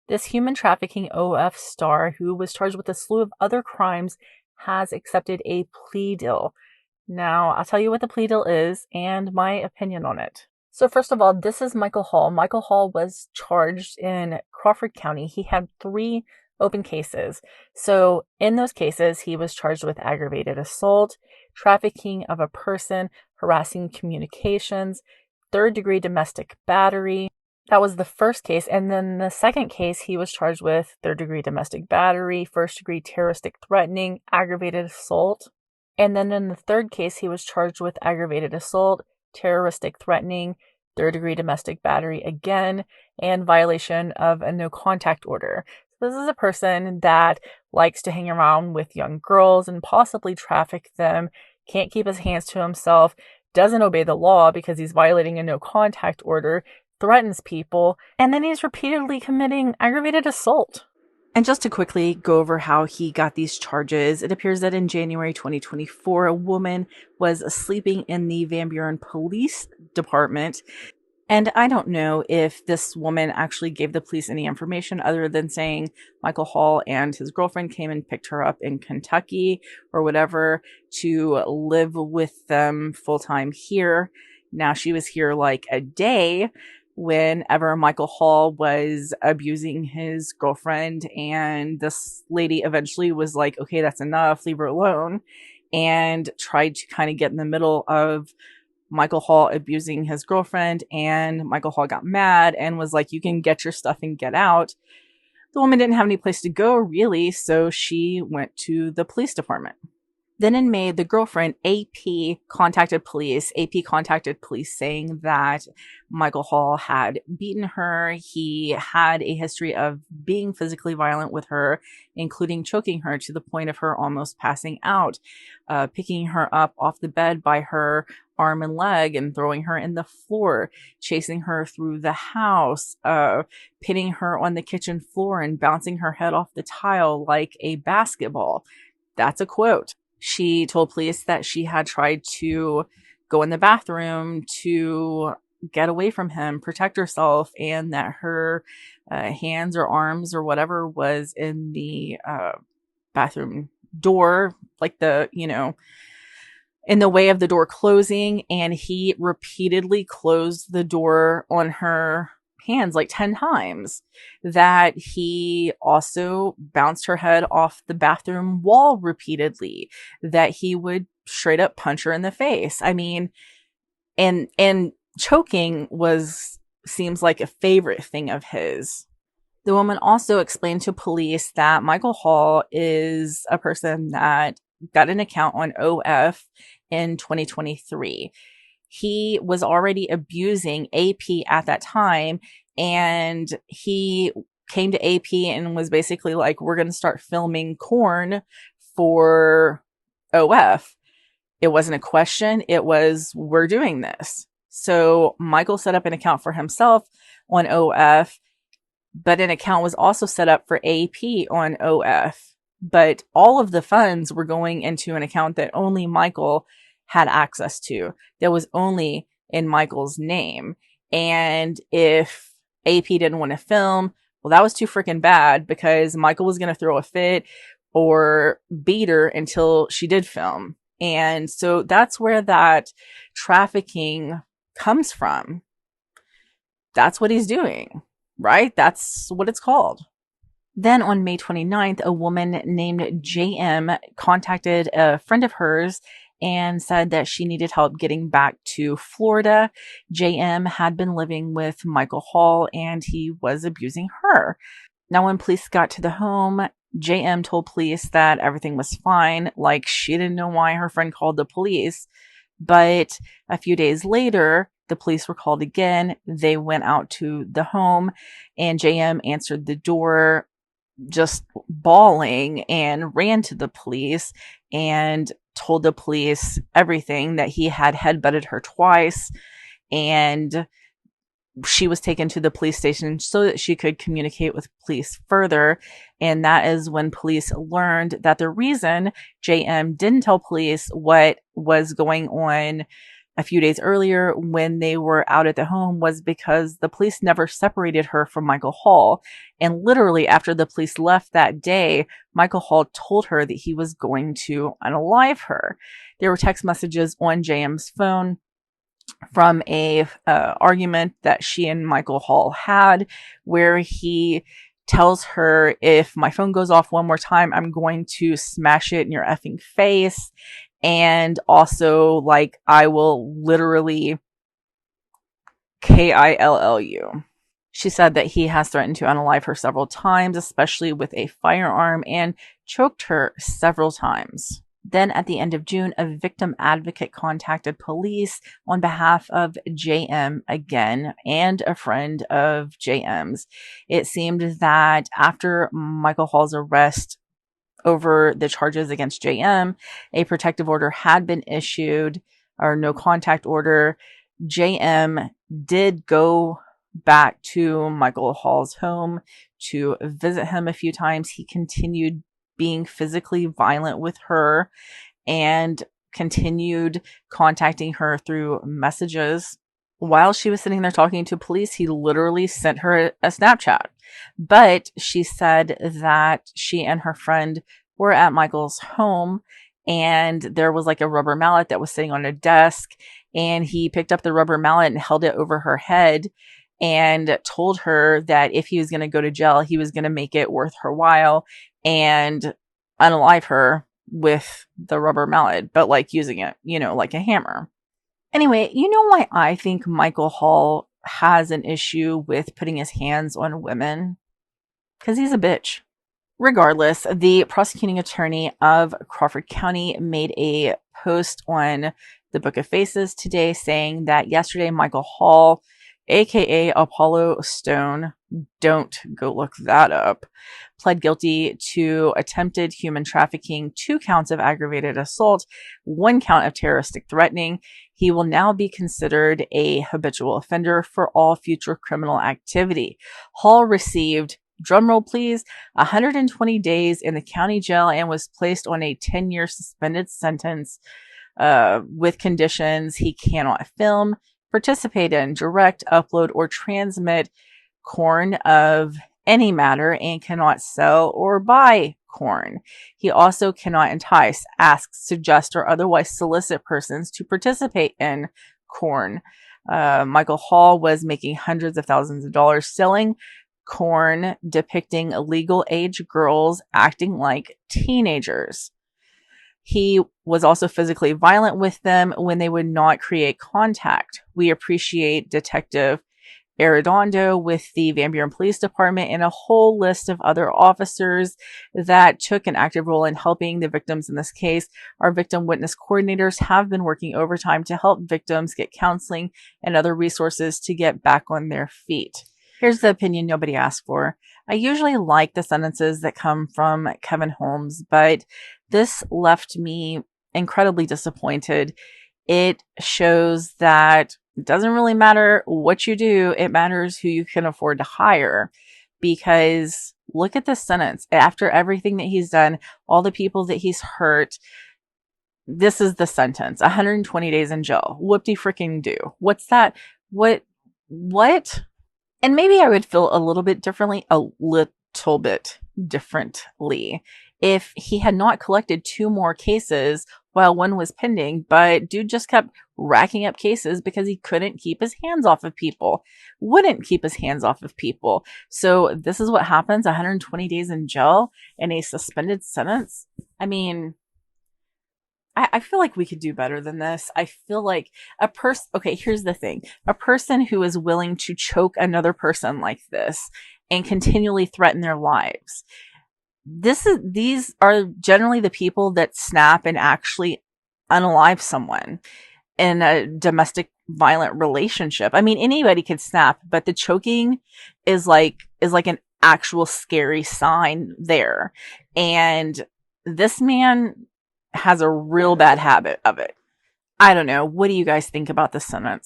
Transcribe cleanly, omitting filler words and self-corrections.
This human trafficking OF star, who was charged with a slew of other crimes, has accepted a plea deal. Now, I'll tell you what the plea deal is and my opinion on it. So first of all, this is Michael Hall. Michael Hall was charged in Crawford County. He had 3 open cases. So in those cases, he was charged with aggravated assault, trafficking of a person, harassing communications, third-degree domestic battery. That was the first case. And then the second case, he was charged with third-degree domestic battery, first-degree terroristic threatening, aggravated assault. And then in the third case, he was charged with aggravated assault, terroristic threatening, third-degree domestic battery again, and violation of a no-contact order. So this is a person that likes to hang around with young girls and possibly traffic them, can't keep his hands to himself, doesn't obey the law because he's violating a no-contact order, threatens people, and then he's repeatedly committing aggravated assault. And just to quickly go over how he got these charges, it appears that in January 2024, a woman was sleeping in the Van Buren Police Department. And I don't know if this woman actually gave the police any information other than saying Michael Hall and his girlfriend came and picked her up in Kentucky or whatever to live with them full time here. Now she was here like a day whenever Michael Hall was abusing his girlfriend, and this lady eventually was like, okay, that's enough, leave her alone, and tried to kind of get in the middle of Michael Hall abusing his girlfriend, and Michael Hall got mad and was like, you can get your stuff and get out. The woman didn't have any place to go, really, so she went to the police department. Then in May, the girlfriend, AP, contacted police. AP contacted police saying that Michael Hall had beaten her. He had a history of being physically violent with her, including choking her to the point of her almost passing out, picking her up off the bed by her arm and leg and throwing her in the floor, chasing her through the house, pinning her on the kitchen floor and bouncing her head off the tile like a basketball. That's a quote. She told police that she had tried to go in the bathroom to get away from him, protect herself, and that her hands or arms or whatever was in the bathroom door, like in the way of the door closing. And he repeatedly closed the door on her hands like 10 times, that he also bounced her head off the bathroom wall repeatedly, that he would straight up punch her in the face. I mean, and choking seems like a favorite thing of his. The woman also explained to police that Michael Hall is a person that got an account on OF in 2023. He was already abusing AP at that time, and he came to AP and was basically like, we're going to start filming corn for OF. It wasn't a question. It was, we're doing this. So Michael set up an account for himself on OF, but an account was also set up for AP on OF. But all of the funds were going into an account that only Michael had access to, that was only in Michael's name. And if AP didn't want to film, well, that was too freaking bad, because Michael was going to throw a fit or beat her until she did film. And so that's where that trafficking comes from. That's what he's doing, right? That's what it's called. Then on May 29th, a woman named JM contacted a friend of hers and said that she needed help getting back to Florida. JM had been living with Michael Hall and he was abusing her. Now, when police got to the home, JM told police that everything was fine, like she didn't know why her friend called the police. But a few days later, the police were called again. They went out to the home and JM answered the door just bawling and ran to the police and told the police everything, that he had headbutted her twice, and she was taken to the police station so that she could communicate with police further. And that is when police learned that the reason JM didn't tell police what was going on a few days earlier when they were out at the home was because the police never separated her from Michael Hall. And literally after the police left that day, Michael Hall told her that he was going to unalive her. There were text messages on JM's phone from a argument that she and Michael Hall had, where he tells her, if my phone goes off one more time, I'm going to smash it in your effing face. And also, like, I will literally kill you. She said that he has threatened to unalive her several times, especially with a firearm, and choked her several times. Then at the end of June, a victim advocate contacted police on behalf of JM again and a friend of JM's. It seemed that after Michael Hall's arrest over the charges against JM, a protective order had been issued, or no contact order. JM did go back to Michael Hall's home to visit him a few times. He continued being physically violent with her and continued contacting her through messages. While she was sitting there talking to police, he literally sent her a Snapchat. But she said that she and her friend were at Michael's home, and there was like a rubber mallet that was sitting on a desk, and he picked up the rubber mallet and held it over her head and told her that if he was going to go to jail, he was going to make it worth her while and unalive her with the rubber mallet, but like using it, like a hammer. Anyway, you know why I think Michael Hall has an issue with putting his hands on women? Because he's a bitch. Regardless, the prosecuting attorney of Crawford County made a post on the Book of Faces today saying that yesterday Michael Hall, aka Apollo Stone, don't go look that up, pled guilty to attempted human trafficking, 2 counts of aggravated assault, 1 count of terroristic threatening. He will now be considered a habitual offender for all future criminal activity. Hall received, drumroll please, 120 days in the county jail and was placed on a 10-year suspended sentence with conditions. He cannot film, participate in, direct, upload, or transmit corn of any matter, and cannot sell or buy corn. He also cannot entice, ask, suggest, or otherwise solicit persons to participate in corn. Michael Hall was making hundreds of thousands of dollars selling corn depicting illegal age girls acting like teenagers. He was also physically violent with them when they would not create contact. We appreciate Detective Arredondo with the Van Buren Police Department and a whole list of other officers that took an active role in helping the victims in this case. Our victim witness coordinators have been working overtime to help victims get counseling and other resources to get back on their feet. Here's the opinion nobody asked for. I usually like the sentences that come from Kevin Holmes, but this left me incredibly disappointed. It shows that it doesn't really matter what you do. It matters who you can afford to hire, because look at this sentence. After everything that he's done, all the people that he's hurt, this is the sentence: 120 days in jail. Whoop-de-fricking-do. What's that? What? And maybe I would feel a little bit differently, if he had not collected 2 more cases while 1 was pending, but dude just kept racking up cases because he couldn't keep his hands off of people, wouldn't keep his hands off of people. So this is what happens: 120 days in jail and a suspended sentence. I mean, I feel like we could do better than this. I feel like okay, here's the thing. A person who is willing to choke another person like this and continually threaten their lives, these are generally the people that snap and actually unalive someone in a domestic violent relationship. I mean, anybody could snap, but the choking is like an actual scary sign there. And this man has a real bad habit of it. I don't know. What do you guys think about this sentence?